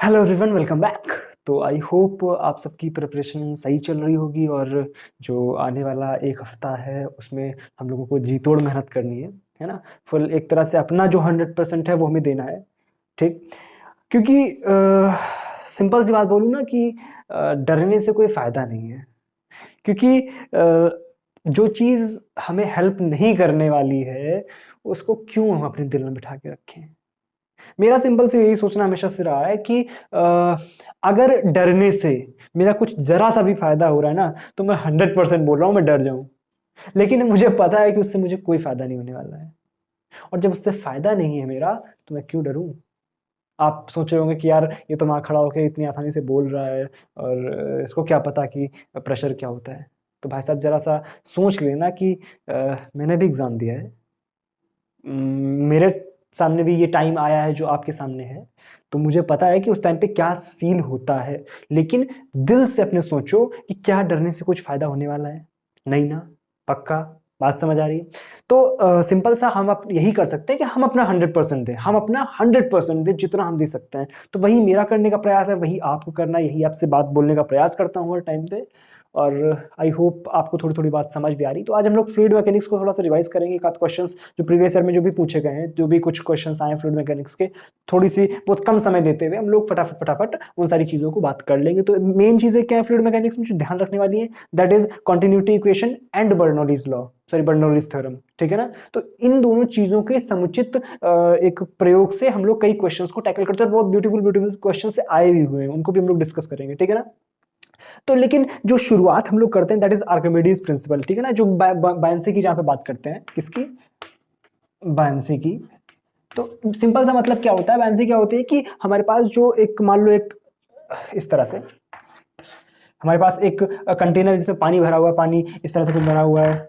Hello everyone, welcome back. तो I hope आप सबकी प्रिपरेशन सही चल रही होगी और जो आने वाला एक हफ्ता है उसमें हम लोगों को जी तोड़ मेहनत करनी है ना। फुल एक तरह से अपना जो 100% है वो हमें देना है। ठीक, क्योंकि सिंपल सी बात बोलूँ ना कि डरने से कोई फ़ायदा नहीं है। क्योंकि जो चीज़ हमें हेल्प नहीं करने वाली है उसको क्यों हम अपने दिल में बिठा के रखें। मेरा सिंपल से यही सोचना हमेशा से रहा है कि अगर डरने से मेरा कुछ जरा सा भी फायदा हो रहा है ना, तो मैं 100% बोल रहा हूँ मैं डर जाऊं। लेकिन मुझे पता है कि उससे मुझे कोई फायदा नहीं होने वाला है, और जब उससे फायदा नहीं है मेरा, तो मैं क्यों डरूं। आप सोच रहे होंगे कि यार ये तो वहां खड़ा होकर इतनी आसानी से बोल रहा है और इसको क्या पता कि प्रेशर क्या होता है। तो भाई साहब जरा सा सोच लेना कि मैंने भी एग्जाम दिया है। मेरे सामने भी ये टाइम आया है जो आपके सामने है, तो मुझे पता है कि उस टाइम पे क्या फील होता है। लेकिन दिल से अपने सोचो कि क्या डरने से कुछ फायदा होने वाला है? नहीं ना। पक्का बात समझ आ रही है? तो सिंपल सा हम यही कर सकते हैं कि हम अपना 100% दें, हम अपना 100% दें जितना हम दे सकते हैं। तो वही मेरा करने का प्रयास है, वही आपको करना है, यही आपसे बात बोलने का प्रयास करता हूँ हर टाइम पे। और आई होप आपको थोड़ी थोड़ी बात समझ भी आ रही। तो आज हम लोग फ्लूइड मैकेनिक्स को थोड़ा सा रिवाइज करेंगे। एक आध क्वेश्चंस जो प्रीवियस ईयर में जो भी पूछे गए हैं, जो भी कुछ क्वेश्चंस आए हैं फ्लूइड मैकेनिक्स के, थोड़ी सी बहुत कम समय देते हुए हम लोग फटाफट फटाफट उन सारी चीज़ों को बात कर लेंगे। तो मेन चीज़ें क्या है फ्लूइड मैकेनिक्स में जो ध्यान रखने वाली है, that is continuity equation and Bernoulli's law, sorry Bernoulli's theorem. ठीक है ना। तो इन दोनों चीज़ों के समुचित एक प्रयोग से हम लोग कई क्वेश्चंस को टैकल करते हैं। बहुत ब्यूटीफुल ब्यूटीफुल क्वेश्चंस आए भी हुए हैं, उनको भी हम लोग डिस्कस करेंगे। ठीक है ना। तो लेकिन जो शुरुआत हम लोग करते हैं दैट इज आर्किमिडीज प्रिंसिपल। ठीक है ना। जो बायन्सी की जहां पे बात करते हैं, किसकी? बायन्सी की। तो सिंपल सा मतलब क्या होता है, बायन्सी क्या होती है कि हमारे पास जो एक मान लो एक इस तरह से हमारे पास एक कंटेनर जिसमें पानी भरा हुआ है, पानी इस तरह से कुछ भरा हुआ है।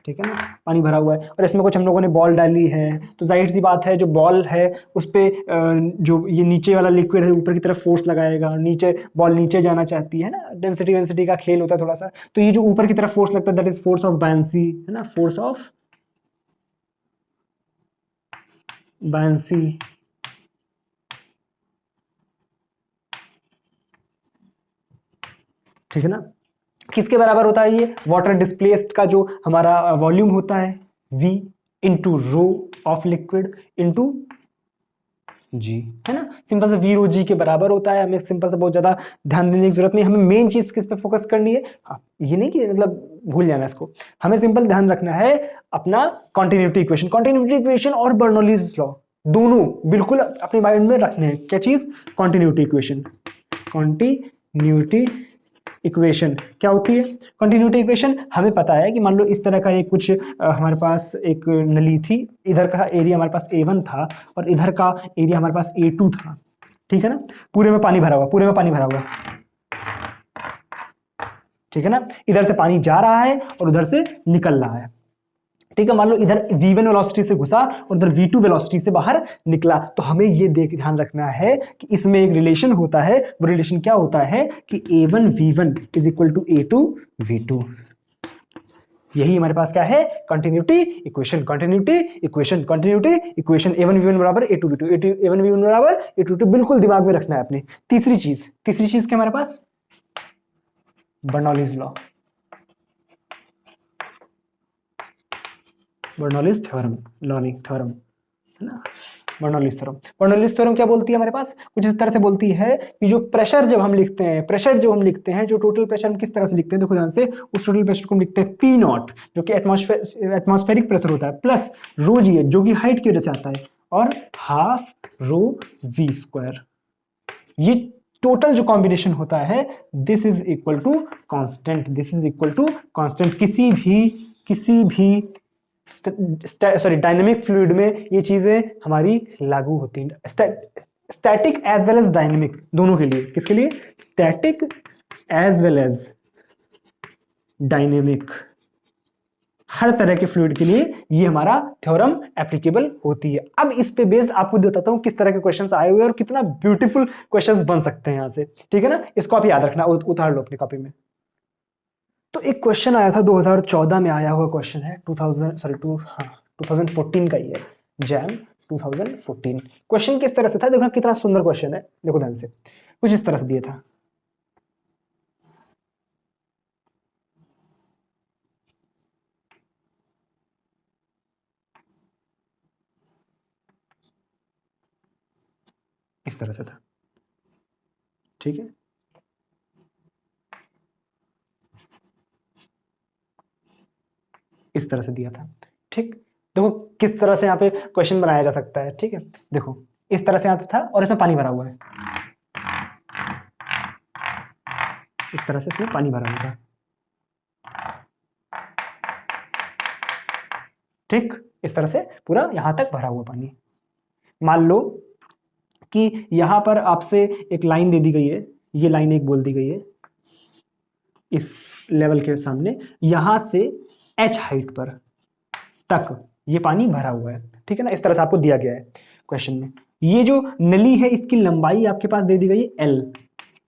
ठीक है ना। पानी भरा हुआ है और इसमें कुछ हम लोगों ने बॉल डाली है। तो जाहिर सी बात है जो बॉल है उस पर जो ये नीचे वाला लिक्विड है ऊपर की तरफ फोर्स लगाएगा, नीचे बॉल नीचे जाना चाहती है ना, डेंसिटी वेंसिटी का खेल होता है थोड़ा सा। तो ये जो ऊपर की तरफ फोर्स लगता है that is force of buoyancy, है ना, फोर्स ऑफ बायन्सी। ठीक है ना। किसके बराबर होता है ये? वाटर डिस्प्लेस्ड का जो हमारा वॉल्यूम होता है, V into rho of liquid into g, है ना। सिंपल से वी रो जी के बराबर होता है। हमें सिंपल से बहुत ज्यादा ध्यान देने की जरूरत नहीं, हमें मेन चीज किस पे फोकस करनी है। ये नहीं कि मतलब भूल जाना इसको, हमें सिंपल ध्यान रखना है अपना कॉन्टिन्यूटी इक्वेशन। कॉन्टिन्यूटी इक्वेशन और बर्नौलीज लॉ दोनों बिल्कुल अपने माइंड में रखने हैं। क्या चीज? Continuity equation. कॉन्टिन्यूटी इक्वेशन क्या होती है? कंटिन्यूटी इक्वेशन हमें पता है कि मान लो इस तरह का एक कुछ हमारे पास एक नली थी, इधर का एरिया हमारे पास A1 था और इधर का एरिया हमारे पास A2 था। ठीक है ना। पूरे में पानी भरा हुआ, पूरे में पानी भरा हुआ। ठीक है ना। इधर से पानी जा रहा है और उधर से निकल रहा है। ठीक है। मान लो इधर V1 वेलोसिटी से घुसा और उधर V2 वेलोसिटी से बाहर निकला। तो हमें ये ध्यान रखना है कि इसमें एक रिलेशन होता है। वो रिलेशन क्या होता है कि A1 V1 is equal to A2 V2। यही हमारे पास क्या है? Continuity equation. Continuity equation, continuity equation. A1 V1 बराबर A2 V2, A1 V1 बराबर A2 V2। बिल्कुल दिमाग में रखना है अपने। तीसरी चीज क्या हमारे पास? Bernoulli's law, Bernoulli's theorem, law theorem, है ना। बर्नौलीज थ्योरम, बर्नौलीज थ्योरम क्या बोलती है हमारे पास? कुछ इस तरह से बोलती है कि जो प्रेशर जब हम लिखते हैं, प्रेशर जो हम लिखते हैं, जो टोटल प्रेशर हम किस तरह से लिखते हैं, देखो ध्यान से, उस टोटल प्रेशर को हम लिखते हैं P नॉट, जो कि एटमॉस्फेरिक प्रेशर होता है, प्लस रो जी जो कि हाइट की वजह से आता है, और हाफ रो V स्क्वायर। ये टोटल जो कॉम्बिनेशन होता है this is equal to constant, this is equal to constant. किसी भी सॉरी डायनेमिक फ्लूइड में ये चीजें हमारी लागू होती हैं। Static as well as dynamic, दोनों के लिए। किसके लिए? Static as well as dynamic, हर तरह के फ्लूइड के लिए ये हमारा थ्योरम एप्लीकेबल होती है। अब इस पे बेस्ड आपको बताता हूं किस तरह के क्वेश्चंस आए हुए और कितना ब्यूटीफुल क्वेश्चंस बन सकते हैं यहां से। ठीक है ना। इसको आप याद रखना, उतार लो अपनी कॉपी में। तो एक क्वेश्चन आया था 2014 में आया हुआ क्वेश्चन है, 2014 का ही है, जैम 2014। क्वेश्चन किस तरह से था, देखो कितना सुंदर क्वेश्चन है, देखो ध्यान से, कुछ इस तरह से दिया था। इस तरह से था, ठीक है। इस तरह से दिया था, ठीक। देखो किस तरह से यहाँ पे क्वेश्चन बनाया जा सकता है, ठीक है। देखो इस तरह से आता था और इसमें पानी भरा हुआ है, इस तरह से इसमें पानी भरा हुआ था, ठीक। इस तरह से पूरा यहां तक भरा हुआ पानी। मान लो कि यहां पर आपसे एक लाइन दे दी गई है, ये लाइन एक बोल दी गई है इस लेवल के सामने, यहां से h हाइट पर तक ये पानी भरा हुआ है, ठीक है ना। इस तरह से आपको दिया गया है क्वेश्चन में। ये जो नली है इसकी लंबाई आपके पास दे दी गई है l,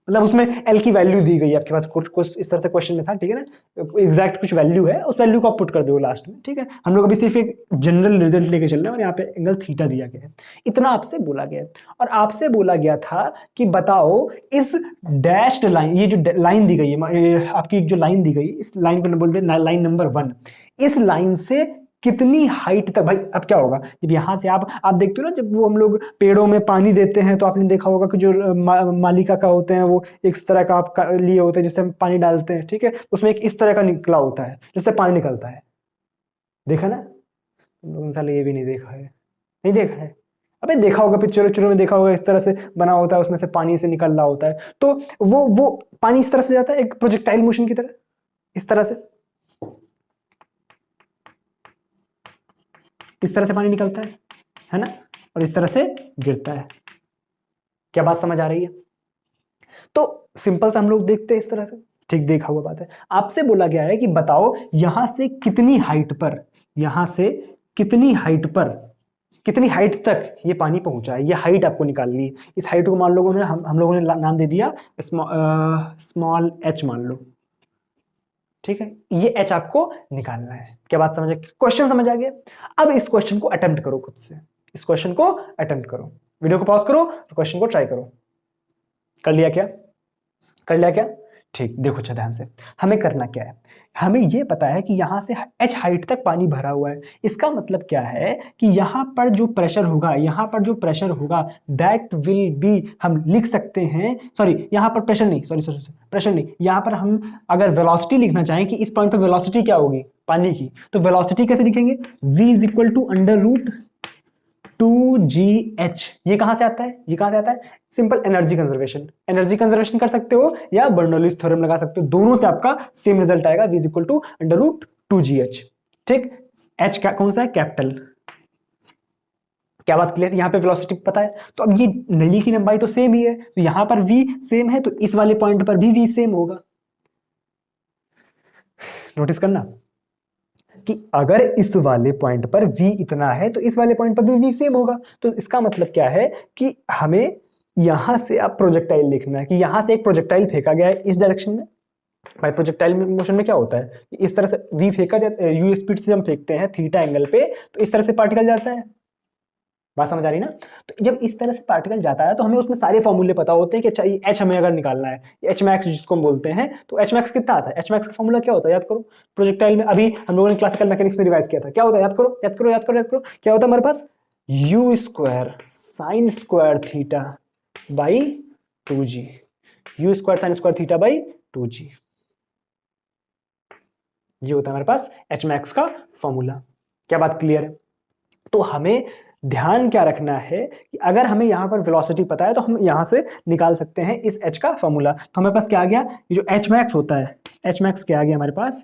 मतलब उसमें l की वैल्यू दी गई है आपके पास, कुछ इस तरह से क्वेश्चन में था, ठीक है ना। एग्जैक्ट कुछ वैल्यू है, उस वैल्यू को आप पुट कर दो लास्ट में, ठीक है। हम लोग अभी सिर्फ एक जनरल रिजल्ट लेके चल रहे हैं और यहाँ पे एंगल थीटा दिया गया है, इतना आपसे बोला गया है। और आपसे बोला गया था कि बताओ इस डैश्ड लाइन, ये जो लाइन दी गई है आपकी, जो लाइन दी गई, इस लाइन को बोलते हैं लाइन नंबर 1, इस लाइन से कितनी हाइट तक। भाई अब क्या होगा, जब यहां से आप देखते हो ना, जब वो हम लोग पेड़ों में पानी देते हैं तो आपने देखा होगा कि जो मालिका का होते हैं वो इस तरह का आप लिए होते हैं जिससे हम पानी डालते हैं, ठीक है। उसमें एक इस तरह का निकला होता है जिससे पानी निकलता है, देखा ना। तुम लोगों ने साले ये भी नहीं देखा है, नहीं देखा है। अबे देखा होगा, पिक्चरों उच्चरों में देखा होगा, इस तरह से बना होता है, उसमें से पानी से निकल रहा होता है, तो वो पानी इस तरह से जाता है एक प्रोजेक्टाइल मोशन की तरह, इस तरह से, इस तरह से पानी निकलता है ना, और इस तरह से गिरता है। क्या बात समझ आ रही है? तो सिंपल से हम लोग देखते हैं इस तरह से, ठीक, देखा हुआ बात है। आपसे बोला गया है कि बताओ यहां से कितनी हाइट पर, यहां से कितनी हाइट पर, कितनी हाइट तक ये पानी पहुंचा है, ये हाइट आपको निकालनी है। इस हाइट को मान लोगों ने हम लोगों ने नाम दे दिया स्मॉल h मान लो, ठीक है। ये h आपको निकालना है। क्या बात समझ, क्वेश्चन समझ आ गया? अब इस क्वेश्चन को अटेम्प्ट करो खुद से, इस क्वेश्चन को अटेम्प्ट करो, वीडियो को पॉज करो, क्वेश्चन को ट्राई करो। कर लिया क्या? कर लिया क्या? ठीक, देखो अच्छा ध्यान से, हमें करना क्या है, हमें यह पता है कि यहां से h हाइट तक पानी भरा हुआ है। इसका मतलब क्या है कि यहां पर जो प्रेशर होगा, यहां पर जो प्रेशर होगा दैट विल बी, हम लिख सकते हैं, सॉरी यहां पर प्रेशर नहीं, सॉरी प्रेशर नहीं, यहां पर हम अगर वेलोसिटी लिखना चाहें कि इस पॉइंट पर वेलोसिटी क्या होगी पानी की, तो वेलोसिटी कैसे लिखेंगे, v is equal to under root 2gh। ये कहां से आता है, ये कहां से आता है, simple energy conservation, energy conservation कर सकते हो या बर्नौलीज थ्योरम लगा सकते हो, दोनों से आपका सेम रिजल्ट आएगा, v is equal to under root 2gh, ठीक। h का कौन सा है, कैपिटल। क्या बात क्लियर? यहां पे वेलोसिटी पता है, तो अब ये नली की लंबाई तो सेम ही है, तो यहां पर v सेम है, तो इस वाले पॉइंट पर भी v सेम होगा। नोटिस करना कि अगर इस वाले पॉइंट पर v इतना है तो इस वाले पॉइंट पर भी v सेम होगा। तो इसका मतलब क्या है कि हमें यहां से अब प्रोजेक्टाइल लिखना है कि यहां से एक प्रोजेक्टाइल फेंका गया है इस डायरेक्शन में। भाई प्रोजेक्टाइल मोशन में क्या होता है, इस तरह से v फेंका जाता है, u स्पीड से हम फेंकते हैं थीटा एंगल पे, तो इस तरह से पार्टिकल जाता है। बात समझ आ रही ना? तो जब इस तरह से पार्टिकल जाता है तो हमें उसमें सारे फॉर्मूले पता होते हैं कि अच्छा ये h हमें अगर निकालना है, एच मैक्स जिसको हम बोलते हैं, तो एच मैक्स कितना आता है, एच मैक्स का फॉर्मूला क्या होता है, याद करो। प्रोजेक्टाइल में अभी हम लोगों ने क्लासिकल मैकेनिक्स में रिवाइज किया था, क्या होता है, याद करो याद करो याद करो याद करो, क्या होता है हमारे पास, u square sine square theta by 2g, u square sine square theta by 2g, ये होता है हमारे पास एच मैक्स का फॉर्मूला। क्या बात क्लियर है? तो हमें ध्यान क्या रखना है कि अगर हमें यहां पर वेलोसिटी पता है तो हम यहां से निकाल सकते हैं इस h का फॉर्मूला। तो हमारे पास क्या आ गया, ये जो h मैक्स होता है, h मैक्स क्या आ गया हमारे पास,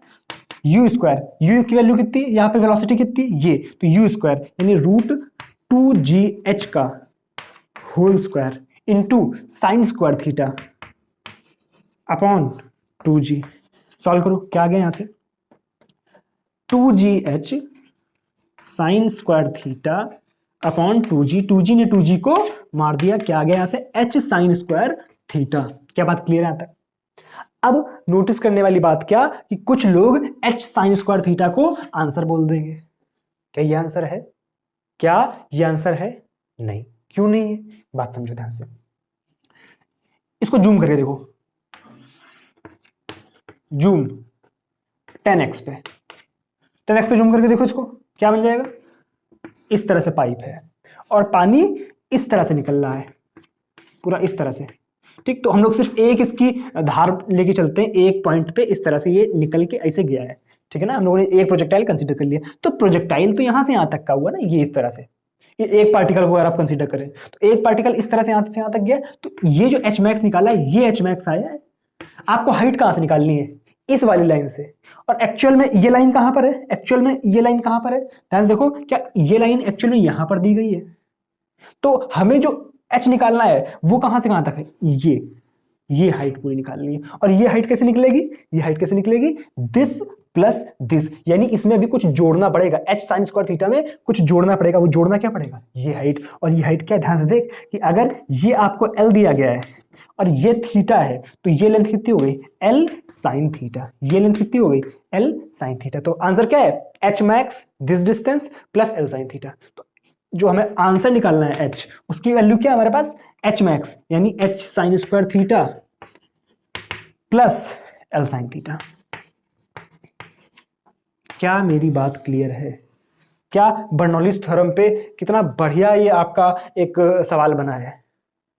u स्क्वायर, u की वैल्यू कितनी, यहां पे वेलोसिटी कितनी, ये, तो u स्क्वायर यानी रूट 2gh का whole square into sine square theta upon 2g। Solve करो, क्या आ गया यहां से, 2gh sign square theta upon 2g, 2g ने 2g को मार दिया, क्या आ गया यहां से, h साइन स्क्वायर थीटा। क्या बात क्लियर है? आता है? अब नोटिस करने वाली बात क्या कि कुछ लोग h साइन स्क्वायर थीटा को आंसर बोल देंगे। क्या ये आंसर है? क्या ये आंसर है? नहीं। क्यों नहीं है? बात समझो ध्यान से, इसको जूम करके देखो, जूम 10x पे, 10x पे जूम करके देखो इसको, क्या बन जाएगा? इस तरह से पाइप है और पानी इस तरह से निकल रहा है, पूरा इस तरह से, ठीक। तो हम लोग सिर्फ एक इसकी धार लेके चलते हैं, एक पॉइंट पे इस तरह से ये निकल के ऐसे गया है, ठीक है ना। हम लोगों ने एक प्रोजेक्टाइल कंसीडर कर लिया, तो प्रोजेक्टाइल तो यहां से यहां तक का हुआ ना, ये इस तरह से, ये एक पार्टिकल को अगर आप कंसीडर करें तो एक पार्टिकल इस तरह से यहां तक गया, तो ये जो एच मैक्स निकाला है, ये एच मैक्स आया है। आपको हाइट कहां से निकालनी है? इस वाली लाइन से। और एक्चुअल में ये लाइन कहां पर है? एक्चुअल में ये लाइन कहां पर है? ध्यान से देखो, क्या ये लाइन एक्चुअल में यहां पर दी गई है? तो हमें जो एच निकालना है वो कहां से कहां तक है? ये हाइट पूरी निकालनी है। और ये हाइट कैसे निकलेगी? ये हाइट कैसे निकलेगी? दिस प्लस दिस, यानी इसमें अभी कुछ जोड़ना पड़ेगा, एच साइन स्क्वायर थीटा में कुछ जोड़ना पड़ेगा। वो जोड़ना क्या पड़ेगा? ये हाइट। और ये हाइट क्या है? ध्यान से देख कि अगर ये आपको एल दिया गया है और ये थीटा है, तो ये लेंथ कितनी हो गई? L sine theta. ये लेंथ कितनी हो गई? L sine theta. तो आंसर क्या है? H max this distance plus L sine theta. तो जो हमें आंसर निकालना है एच, उसकी वैल्यू क्या है हमारे पास? एच मैक्स, यानी h sine square theta plus L sine theta. क्या मेरी बात क्लियर है? क्या बर्नौलीज थ्योरम पे कितना बढ़िया ये आपका एक सवाल बना है,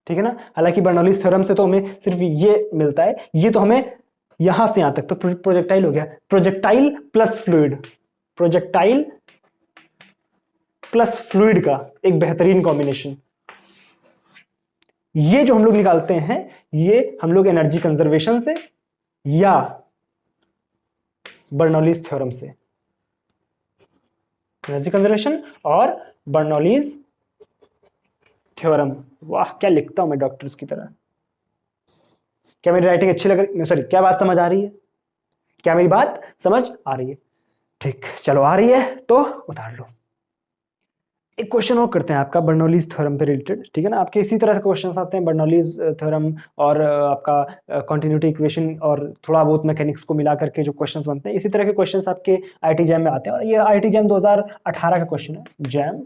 ठीक है ना। हालांकि बर्नौलीज थ्योरम से तो हमें सिर्फ ये मिलता है, ये तो हमें यहां से यहां तक, तो प्रोजेक्टाइल हो गया, projectile plus fluid, projectile plus fluid का एक बेहतरीन कॉम्बिनेशन। ये जो हम लोग निकालते हैं, ये हम लोग एनर्जी कंजर्वेशन से या बर्नौलीज थ्योरम से, एनर्जी कंजर्वेशन और बर्नौलीज थ्योरम। वाह, क्या लिखता हूं मैं डॉक्टर्स की तरह। क्या मेरी राइटिंग अच्छी लग रही? सॉरी, क्या बात समझ आ रही है? क्या मेरी बात समझ आ रही है? ठीक, चलो आ रही है तो उतार लो। एक क्वेश्चन और करते हैं आपका बर्नौलीज थ्योरम पे रिलेटेड, ठीक है ना। आपके इसी तरह से क्वेश्चंस आते हैं बर्नौलीज थ्योरम और आपका कॉन्टिन्यूटी इक्वेशन और थोड़ा बहुत मैकेनिक्स को मिला करके जो क्वेश्चंस बनते हैं, इसी तरह के क्वेश्चंस आपके आईटी जैम में आते हैं। और ये आईटी जैम 2018 का क्वेश्चन है, जैम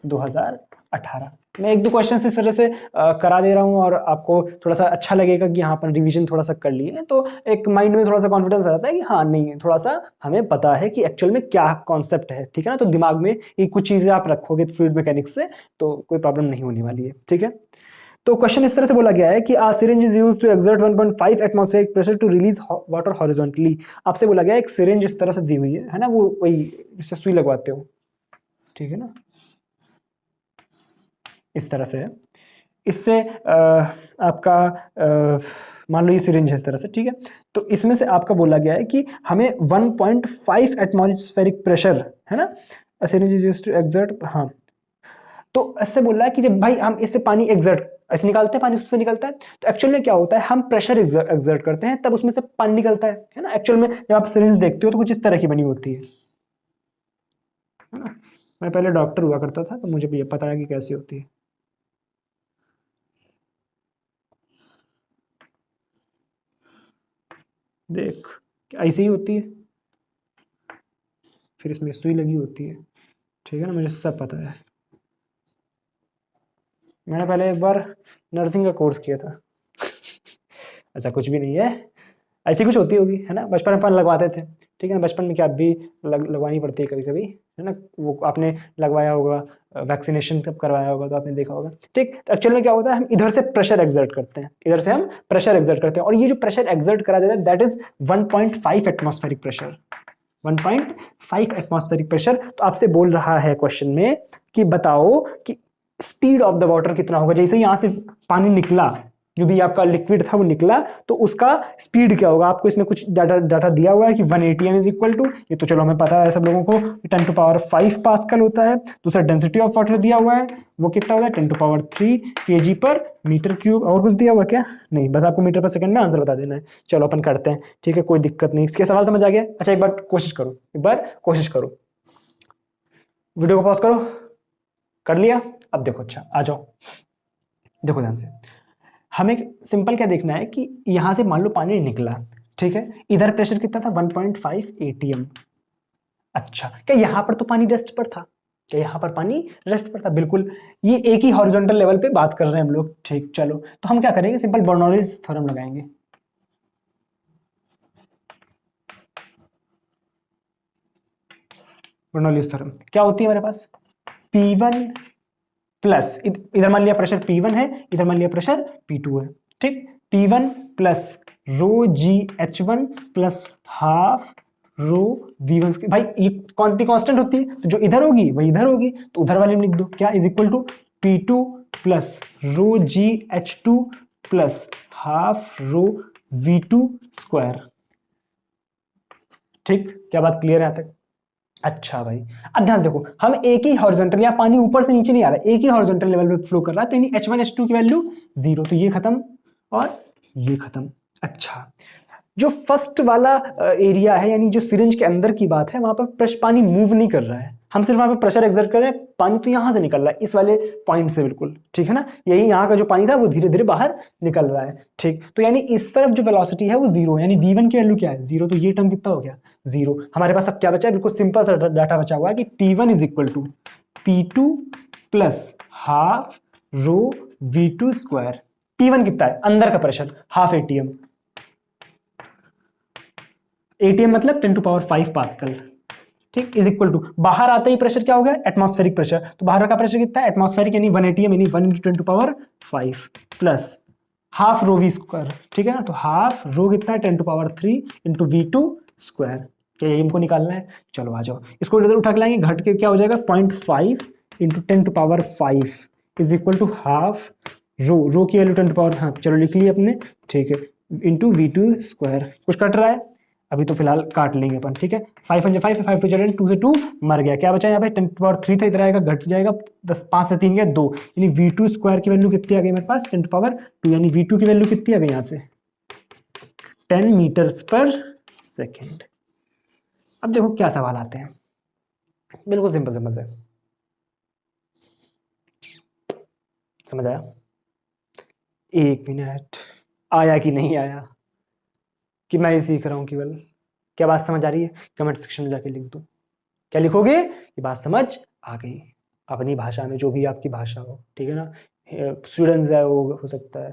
2018। मैं एक दो क्वेश्चन इस तरह से करा दे रहा हूँ और आपको थोड़ा सा अच्छा लगेगा कि यहाँ पर रिवीजन थोड़ा सा कर लिए, तो एक माइंड में थोड़ा सा कॉन्फिडेंस आ जाता है कि हाँ नहीं, थोड़ा सा हमें पता है कि एक्चुअल में क्या कॉन्सेप्ट है, ठीक है ना। तो दिमाग में ये कुछ चीजें आप रखोगे फ्लूइड मैकेनिक्स से तो कोई प्रॉब्लम नहीं होने वाली है, ठीक है। तो क्वेश्चन इस तरह से बोला गया है कि a syringe is used to exert 1.5 atmospheric pressure to release water horizontally. आपसे बोला गया है एक सिरिंज इस तरह से दी हुई है ना, वो वही जिससे सुई लगवाते हो, ठीक है ना, इस तरह से है। इससे आपका मान लो ये सिरिंज है इस तरह से, ठीक है। तो इसमें से आपका बोला गया है कि हमें 1.5 एटमॉस्फेरिक प्रेशर, है ना, syringe is used to exert. हाँ, तो ऐसे बोल रहा है कि जब भाई हम इससे पानी एक्सर्ट ऐसे निकालते हैं, पानी उससे निकलता है, तो एक्चुअल में क्या होता है, हम प्रेशर एक्सर्ट करते हैं तब उसमें से पानी निकलता है ना। एक्चुअल में जब आप सिरिंज देखते हो तो कुछ इस तरह की बनी होती है ना। मैं पहले डॉक्टर हुआ करता था तो मुझे भी ये पता है कि कैसी होती है। देख, ऐसी ही होती है, फिर इसमें सुई लगी होती है, ठीक है ना, मुझे सब पता है। मैंने पहले एक बार नर्सिंग का कोर्स किया था। ऐसा कुछ भी नहीं है, ऐसी कुछ होती होगी, है ना। बचपन में अपन लगवाते थे, ठीक है ना। बचपन में क्या भी लगवानी पड़ती है कभी कभी, है ना। वो आपने लगवाया होगा, वैक्सीनेशन कब करवाया होगा तो आपने देखा होगा, ठीक। तो एक्चुअल में क्या होता है, हम इधर से प्रेशर एक्सर्ट करते हैं, इधर से हम प्रेशर एक्सर्ट करते हैं, और ये जो प्रेशर एक्सर्ट करा जाता है that is 1.5 atmospheric pressure, 1.5 atmospheric pressure. तो आपसे बोल रहा है क्वेश्चन में कि बताओ कि स्पीड ऑफ द वाटर कितना होगा। जैसे यहां से पानी निकला, जो भी आपका लिक्विड था वो निकला, तो उसका स्पीड क्या होगा। आपको इसमें कुछ डाटा दिया हुआ है कि 180 m इज इक्वल टू, ये तो चलो हमें पता है सब लोगों को, 10⁵ पास्कल होता है। दूसरा डेंसिटी ऑफ वाटर दिया हुआ है, वो कितना होता है 10⁻³ kg पर मीटर क्यूब। और कुछ दिया हुआ क्या? नहीं, बस आपको मीटर पर सेकंड में आंसर बता देना है। चलो अपन करते हैं, ठीक है, कोई दिक्कत नहीं। इसके सवाल समझ आ गया? अच्छा, एक बार कोशिश करो, एक बार कोशिश करो, वीडियो को पॉज करो। कर लिया? अब देखो, अच्छा आ जाओ, देखो ध्यान से। हमें सिंपल क्या देखना है कि यहां से मान लो पानी निकला, ठीक है, इधर प्रेशर कितना था 1.5 atm। अच्छा, क्या यहां पर तो पानी रेस्ट पर था? क्या यहाँ पर पानी रेस्ट पर था? बिल्कुल, ये एक ही हॉरिजॉन्टल लेवल पे बात कर रहे हैं हम लोग। ठीक, चलो तो हम क्या करेंगे, सिंपल बर्नौलीज थ्योरम लगाएंगे। बर्नौलीज थ्योरम क्या होती है हमारे पास, P1 प्लस, इधर मान लिया प्रेशर P1 है, इधर मान लिया प्रेशर P2 है। ठीक, P1 प्लस रो जी H1 प्लस हाफ रो V1। भाई ये कौन सी कांस्टेंट होती है, तो जो इधर होगी वही इधर होगी, तो उधर वाले में लिख दो, क्या is equal to P2 plus rho g H2 plus half rho V2 square. ठीक, क्या बात क्लियर है यहाँ तक? अच्छा भाई, अब ध्यान देखो, हम एक ही हॉरिजॉन्टल, या पानी ऊपर से नीचे नहीं आ रहा, एक ही हॉरिजॉन्टल लेवल पे फ्लो कर रहा है, तो यानी H1 H2 की वैल्यू 0, तो ये खत्म और ये खत्म। अच्छा, जो फर्स्ट वाला एरिया है, यानी जो सिरिंज के अंदर की बात है, वहां पर पानी मूव नहीं कर रहा है, हम सिर्फ वहां पर प्रेशर एक्सर्ट कर रहे हैं, पानी तो यहां से निकल रहा है इस वाले पॉइंट से, बिल्कुल ठीक है ना, यही यहाँ का जो पानी था वो धीरे धीरे बाहर निकल रहा है। ठीक, तो यानी इस तरफ जो वेलोसिटी है वो 0 है, यानी V1 की वैल्यू क्या है, 0, तो ये टर्म कितना हो गया, 0। हमारे पास अब क्या बचा है, बिल्कुल सिंपल सा डाटा बचा हुआ है कि P1 is equal to P2 plus half rho V2 square. P1 कितना है, अंदर का प्रेशर हाफ ATM, ATM मतलब 10 टू पावर 5 पास्कल। ठीक, इज इक्वल टू बाहर आते ही प्रेशर क्या हो गया, एटमॉस्फेरिक प्रेशर, तो बाहर का प्रेशर कितना है, एटमॉस्फेरिक यानी 1 ATM यानी 1 × 10 to power 5 plus half rho V square. ठीक है ना, तो हाफ रो कितना है, 10 to power 3 into V2 square. क्या यही हमको निकालना है, चलो आ जाओ, इसको इधर उठा के लाएंगे, घट के क्या हो जाएगा 0.5 into 10 to power 5 is equal to half rho की वैल्यू 10 टू पावर, हाँ चलो लिख लिया अपने, ठीक है, इंटू V2 स्क्वायर। कुछ कट रहा है अभी तो फिलहाल काट लेंगे अपन, ठीक है, 5 5 5 5 2 2 से 2 मर गया, क्या बचा यहाँ पे 10 पावर 3 था, इधर आएगा घट जाएगा 10, 5 से 3 गया 2, यानी V2 स्क्वायर की वैल्यू कितनी आ गई मेरे पास 10 पावर 2, यानी V2 की वैल्यू कितनी आ गई यहाँ से 10 मीटर्स पर सेकेंड। अब देखो क्या सवाल आते हैं, बिल्कुल सिंपल सिंपल से, समझ आया? 1 मिनट, आया कि नहीं आया, कि मैं ही सीख रहा हूँ केवल, क्या बात समझ आ रही है, कमेंट सेक्शन में जाके लिख दो, क्या लिखोगे कि बात समझ आ गई, अपनी भाषा में, जो भी आपकी भाषा हो, ठीक है ना, स्टूडेंट है वो हो सकता है,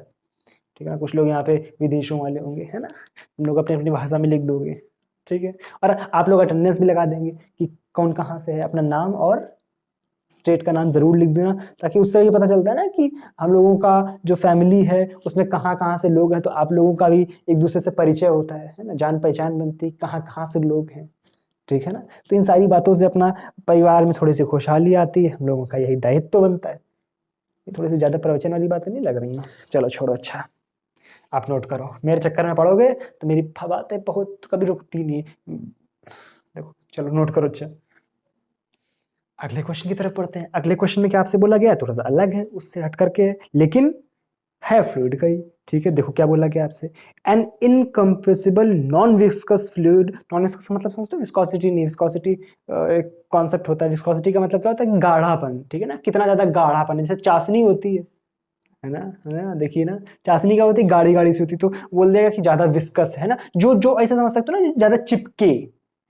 ठीक है ना, कुछ लोग यहाँ पे विदेशों वाले होंगे, है ना, हम लोग अपनी अपनी भाषा में लिख दोगे, ठीक है, और आप लोग अटेंडेंस भी लगा देंगे कि कौन कहाँ से है, अपना नाम और स्टेट का नाम जरूर लिख देना, ताकि उससे ये पता चलता है ना कि हम लोगों का जो फैमिली है उसमें कहाँ कहाँ से लोग हैं, तो आप लोगों का भी एक दूसरे से परिचय होता है ना, जान पहचान बनती, कहाँ कहाँ से लोग हैं, ठीक है ना, तो इन सारी बातों से अपना परिवार में थोड़ी सी खुशहाली आती है, हम लोगों का यही दायित्व तो बनता है। ये थोड़ी सी ज्यादा प्रवचन वाली बातें नहीं लग रही हैं, चलो छोड़ो, अच्छा आप नोट करो, मेरे चक्कर में पढ़ोगे तो मेरी बातें बहुत कभी रुकती नहीं, देखो चलो नोट करो। अच्छा, अगले क्वेश्चन की तरफ पढ़ते हैं। अगले क्वेश्चन में क्या आपसे बोला गया है, थोड़ा सा अलग है, उससे हट करके है, लेकिन है फ्लूइड का ही, ठीक है, देखो क्या बोला गया आपसे, an incompressible non viscous fluid, non viscous मतलब समझते हो, विस्कोसिटी नहीं, विस्कोसिटी एक कॉन्सेप्ट होता है, विस्कोसिटी का मतलब क्या होता है, गाढ़ापन, ठीक है ना, कितना ज्यादा गाढ़ापन है, जैसे चाशनी होती है ना, देखिए ना, चाशनी क्या होती है, गाढ़ी गाढ़ी सी होती, तो बोल देगा कि ज्यादा विस्कस है ना, जो जो ऐसे समझ सकते हो ना, ज्यादा चिपके,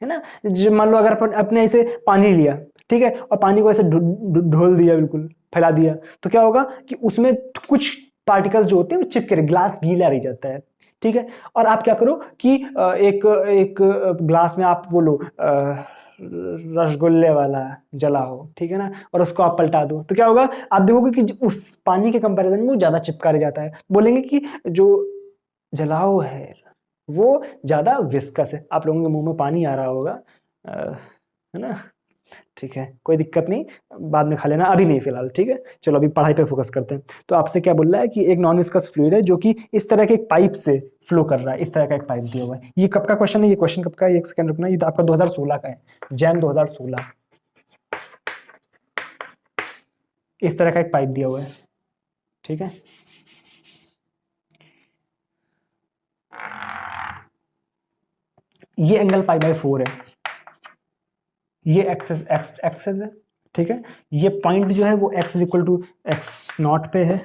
है ना, जो मान लो अगर अपने ऐसे पानी लिया, ठीक है, और पानी को ऐसे ढोल दिया, बिल्कुल फैला दिया, तो क्या होगा कि उसमें कुछ पार्टिकल्स जो होते हैं वो चिपके रहे, ग्लास गीला रह जाता है, ठीक है, और आप क्या करो कि एक एक ग्लास में आप वो लो रसगुल्ले वाला जलाओ, ठीक है ना, और उसको आप पलटा दो, तो क्या होगा, आप देखोगे कि उस पानी के कंपैरिजन में वो ज्यादा चिपका रह जाता है, बोलेंगे कि जो जलाओ है वो ज्यादा विस्कस है, आप लोगों के मुंह में पानी आ रहा होगा, है ना, ठीक है, कोई दिक्कत नहीं, बाद में खा लेना, अभी नहीं फिलहाल, ठीक है, चलो अभी पढ़ाई पे फोकस करते हैं। तो आपसे क्या बोल रहा है कि एक नॉन विस्कस फ्लूइड है जो कि इस तरह के एक पाइप से फ्लो कर रहा है, इस तरह का एक पाइप दिया हुआ है, ये कब का क्वेश्चन है, ये क्वेश्चन कब का है, एक सेकंड रुकना, ये तो आपका 2016 का है, जैन 2016, इस तरह का एक पाइप दिया हुआ है, ठीक है, ये एंगल π/4 है, ये एक्सेस एक्सेस है, ठीक है, ये पॉइंट जो है वो x is equal to x naught पे है,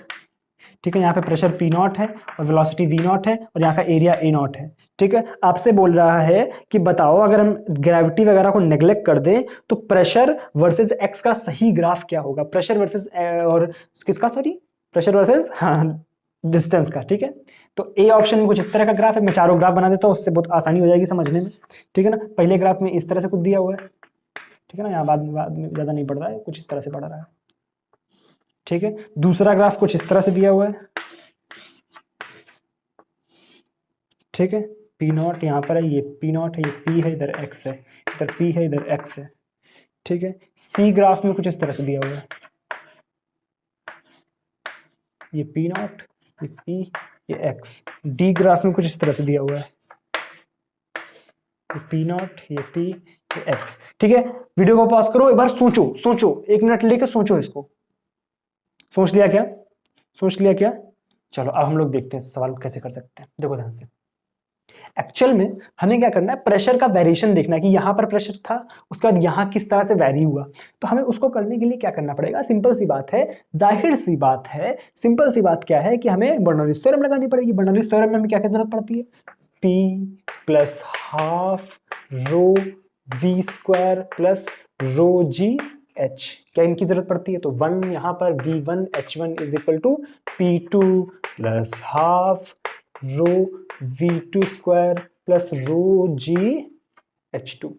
ठीक है, यहाँ पे प्रेशर P नॉट है और वेलोसिटी V नॉट है और यहाँ का एरिया A नॉट है। ठीक है, आपसे बोल रहा है कि बताओ अगर हम ग्रेविटी वगैरह को नेग्लेक्ट कर दें तो प्रेशर वर्सेस एक्स का सही ग्राफ क्या होगा, प्रेशर वर्सेस और किसका, सॉरी प्रेशर वर्सेस हाँ डिस्टेंस का। ठीक है, तो ए ऑप्शन में कुछ इस तरह का ग्राफ है, मैं चारों ग्राफ बना देता हूँ, उससे बहुत आसानी हो जाएगी समझने में। ठीक है ना, पहले ग्राफ में इस तरह से कुछ दिया हुआ है, ठीक है ना, यहाँ बाद में ज़्यादा नहीं पढ़ रहा है, कुछ इस तरह से पढ़ रहा है। ठीक है, दूसरा ग्राफ कुछ इस तरह से दिया हुआ है। ठीक है, P नॉट यहाँ पर है, ये P नॉट है, ये P है, इधर X है, इधर P है, इधर X है। ठीक है, C ग्राफ में कुछ इस तरह से दिया हुआ है, ये P नॉट, ये P, ये X। D ग्राफ में कुछ इस तरह से दिया हुआ है, ये P नॉट, ये P, ये X। ठीक है, वीडियो को पॉज करो, एक बार सोचो सोचो, 1 मिनट लेकर सोचो इसको। सोच लिया क्या, सोच लिया क्या? चलो अब हम लोग देखते हैं सवाल कैसे कर सकते हैं। देखो ध्यान से, एक्चुअल में हमें क्या करना है, प्रेशर का वेरिएशन देखना है कि यहां पर प्रेशर था, उसके बाद यहां किस तरह से वेरी हुआ। तो हमें उसको करने के लिए क्या करना पड़ेगा, सिंपल सी बात है, जाहिर सी बात है, सिंपल सी बात क्या है कि हमें बर्नौलीज थ्योरम लगानी पड़ेगी। बर्नौलीज थ्योरम में हमें क्या क्या जरूरत पड़ती है, P plus half rho V square plus rho g H, क्या इनकी जरूरत पड़ती है? तो 1 यहाँ पर V1 H1 is equal to P2 plus half rho V2 square plus rho g H2।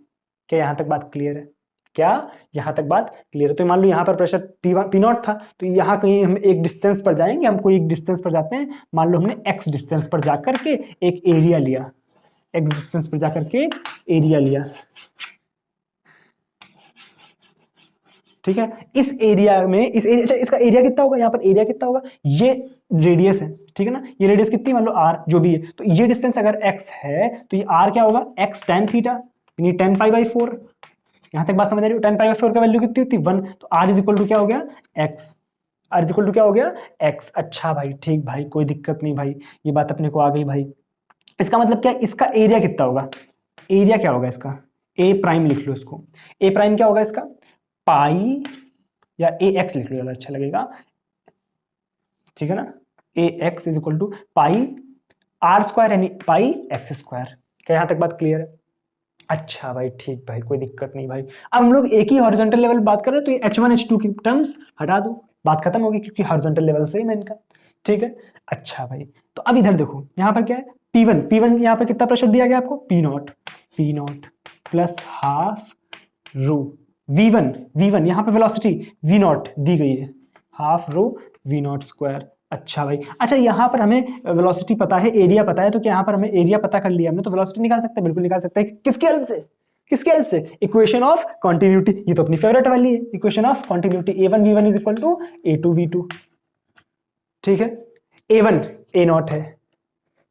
क्या यहाँ तक बात क्लियर है? क्या यहाँ तक बात क्लियर है? तो मान लो यहाँ पर प्रेशर P नॉट था, तो यहाँ कहीं हम एक डिस्टेंस पर जाएंगे, हम कोई एक डिस्टेंस पर जाते हैं, मान लो हमने x डिस्टेंस पर जाकर के एक एरिया लिया, x डिस्टेंस पर जाकर के एक एरिया लिया। ठीक है, इस एरिया में अच्छा इसका एरिया कितना होगा, यहाँ पर एरिया कितना होगा, ये रेडियस है। ठीक है ना, ये रेडियस कितनी, मान लो r जो भी है, तो ये डिस्टेंस अगर x है तो ये r क्या होगा, x tan थीटा, यानी 10 पाई बाई 4। यहां तक बात समझ आ रही हो? 10 पाई बाई 4 का वैल्यू कितनी होती है, 1। तो r इज इक्वल टू क्या हो गया, x। r is equal to क्या हो गया, x। अच्छा भाई, ठीक भाई, कोई दिक्कत नहीं भाई, ये बात अपने को आ गई भाई। इसका मतलब क्या, इसका एरिया कितना होगा, एरिया क्या होगा इसका, a प्राइम लिख लो इसको, a प्राइम क्या होगा इसका, पाई या ए एक्स लिख लो, ज्यादा अच्छा लगेगा। ठीक है ना, A x is equal to pi r square यानी पाई एक्स स्क्वायर। क्या यहां तक बात क्लियर है? अच्छा भाई, ठीक भाई, कोई दिक्कत नहीं भाई। अब हम लोग एक ही हॉरिजॉन्टल लेवल बात कर रहे हैं, तो ये H1 H2 की टर्म्स हटा दो, बात खत्म होगी, क्योंकि हॉरिजॉन्टल लेवल सेम है इनका। ठीक है, अच्छा भाई, तो अब इधर देखो, यहाँ पर क्या है, P1 यहाँ पर कितना प्रेशर दिया गया आपको, P not plus half row V1 यहाँ पे वेलोसिटी V नॉट दी गई है, half rho V not square. अच्छा भाई, अच्छा यहाँ पर हमें वेलोसिटी पता है, एरिया पता है, तो क्या यहाँ पर हमें एरिया पता कर लिया हमने, तो वेलोसिटी निकाल सकते हैं, बिल्कुल निकाल सकते हैं। किसके हेल्प से, किसके हेल्प से, इक्वेशन ऑफ कॉन्टिन्यूटी। ये तो अपनी फेवरेट वाली है, equation of continuity. A1 V1 is equal to A2 V2। ठीक है, A1 A नॉट है,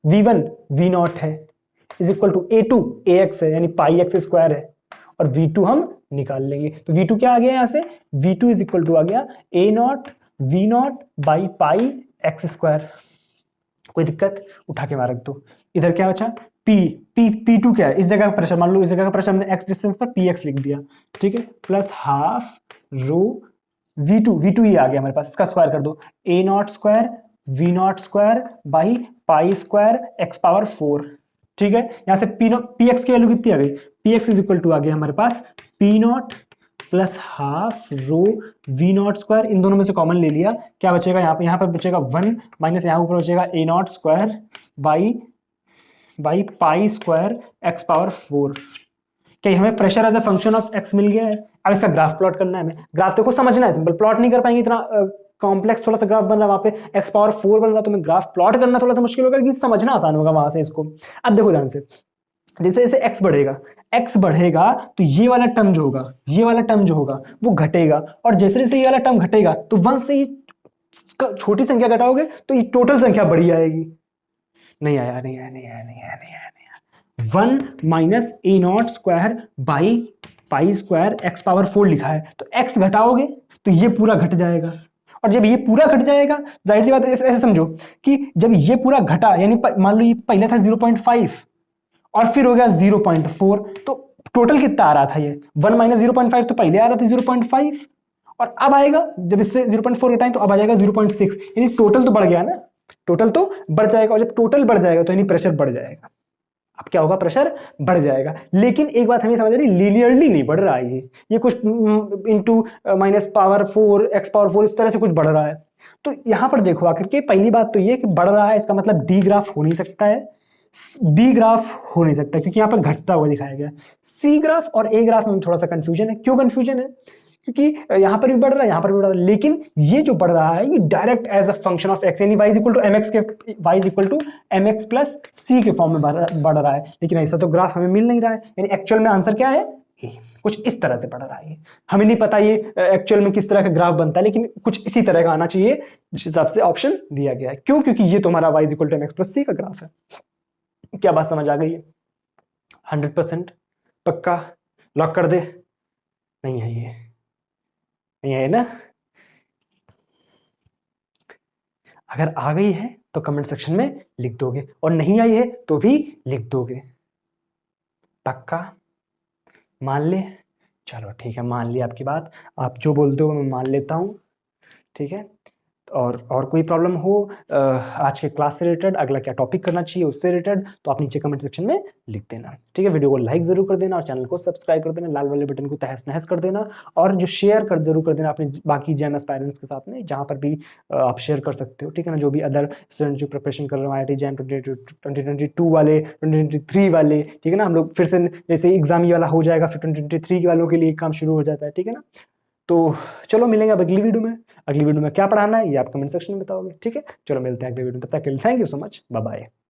V1 V नॉट है, is equal to A2 AX है, यानी पाई एक्स स्क्वायर है, और V2 हम निकाल लेंगे। तो V2 क्या आ गया यहां से, V2 इज इक्वल टू आ गया A not V not by pi x square. कोई दिक्कत, उठा के मार दो। इधर क्या बचा, P2 क्या है, इस जगह का प्रेशर, मान लो इस जगह का प्रेशर हमने x डिस्टेंस पर PX लिख दिया। ठीक है, प्लस हाफ रो V2 ही आ गया हमारे पास, इसका स्क्वायर कर दो, A naught square V not square by pi square x power 4। ठीक है, यहां से PX की वैल्यू कितनी आ गई, PX इज इक्वल टू आ गया हमारे पास P not plus half rho V not square, इन दोनों में से कॉमन ले लिया, क्या बचेगा यहाँ पर बचेगा 1 माइनस यहाँ ऊपर बचेगा A naught square by pi square x power 4। क्या हमें pressure as a function of x मिल गया है? अब इसका ग्राफ प्लॉट करना है हमें। ग्राफ देखो समझना है, सिंपल, प्लॉट नहीं कर पाएंगे, इतना कॉम्प्लेक्स थोड़ा सा ग्राफ बन रहा है, वहां पे x पावर 4 बन रहा, तो मैं ग्राफ प्लॉट करना थोड़ा सा मुश्किल होगा, लेकिन समझना आसान होगा वहां से इसको। अब देखो ध्यान से, जैसे जैसे x बढ़ेगा तो ये वाला टर्म जो होगा वो घटेगा, और जैसे जैसे ये वाला टर्म घटेगा तो 1 से छोटी संख्या घटाओगे तो ये टोटल संख्या बड़ी आएगी। नहीं आया 1 minus A naught square by pi square x power 4 लिखा है, तो x घटाओगे तो ये पूरा घट जाएगा, और जब ये पूरा घट जाएगा, जाहिर सी बात है, ऐसे समझो कि जब ये पूरा घटा, यानी मान लो ये पहले था 0.5 और फिर हो गया 0.4, तो टोटल कितना आ रहा था, ये 1 माइनस 0.5 तो पहले आ रहा था 0.5, और अब आएगा जब इससे 0.4 घटाएं तो अब आ जाएगा 0.6, यानी टोटल तो बढ़ गया ना, टोटल तो बढ़ जाएगा, और जब टोटल बढ़ जाएगा तो यानी प्रेशर बढ़ जाएगा। अब क्या होगा, प्रेशर बढ़ जाएगा। लेकिन एक बात हमें समझ आ रही, लीनियरली नहीं बढ़ रहा है ये कुछ इंटू -4 x⁴ इस तरह से कुछ बढ़ रहा है। तो यहां पर देखो आखिर के पहली बात तो ये कि बढ़ रहा है, इसका मतलब डी ग्राफ हो नहीं सकता है, बी ग्राफ हो नहीं सकता क्योंकि यहां पर घटता हुआ दिखाया गया। सी ग्राफ और ए ग्राफ में थोड़ा सा कंफ्यूजन है। क्यों कंफ्यूजन है? क्योंकि यहां पर भी बढ़ रहा है, यहां पर भी बढ़ रहा है, लेकिन ये जो बढ़ रहा है ये direct as a function of x, यानी y इक्वल टू mx के y equal to mx plus c के फॉर्म में बढ़ रहा है। लेकिन ऐसा तो ग्राफ हमें मिल नहीं रहा है, यानी एक्चुअल में आंसर क्या है, ए। कुछ इस तरह से बढ़ रहा है। हमें नहीं पता ये एक्चुअल में किस तरह का ग्राफ बनता है, लेकिन कुछ इसी तरह का आना चाहिए जिस हिसाब से ऑप्शन दिया गया है। क्यों? क्योंकि ये तुम्हारा y equal to mx plus c का ग्राफ है। क्या बात समझ आ गई है? 100% पक्का लॉक कर दे? नहीं है, ये नहीं है ना? अगर आ गई है तो कमेंट सेक्शन में लिख दोगे, और नहीं आई है तो भी लिख दोगे। पक्का? मान ले? चलो ठीक है, मान ली आपकी बात, आप जो बोलते हो मैं मान लेता हूँ। ठीक है, और कोई प्रॉब्लम हो आज के क्लास से रिलेटेड, अगला क्या टॉपिक करना चाहिए उससे रिलेटेड, तो आप नीचे कमेंट सेक्शन में लिख देना। ठीक है, वीडियो को लाइक जरूर कर देना और चैनल को सब्सक्राइब कर देना, लाल वाले बटन को तहस नहस कर देना, और जो शेयर कर जरूर कर देना अपने बाकी जेएमएस पेरेंट्स के साथ में, जहाँ पर भी आप शेयर कर सकते हो। ठीक है ना, जो भी अदर स्टूडेंट जो प्रिपरेशन कर रहे हो IIT JAM 2022 वाले, 2023 वाले, ठीक है ना, हम लोग फिर से जैसे एग्जाम ये वाला हो जाएगा फिर 2023 वालों के लिए काम शुरू हो जाता है। ठीक है ना, तो चलो मिलेंगे अब अगली वीडियो में। अगली वीडियो में क्या पढ़ाना है ये आप कमेंट सेक्शन में बताओगे। ठीक है, चलो मिलते हैं अगली वीडियो में, तब तक के लिए thank you so much, bye bye.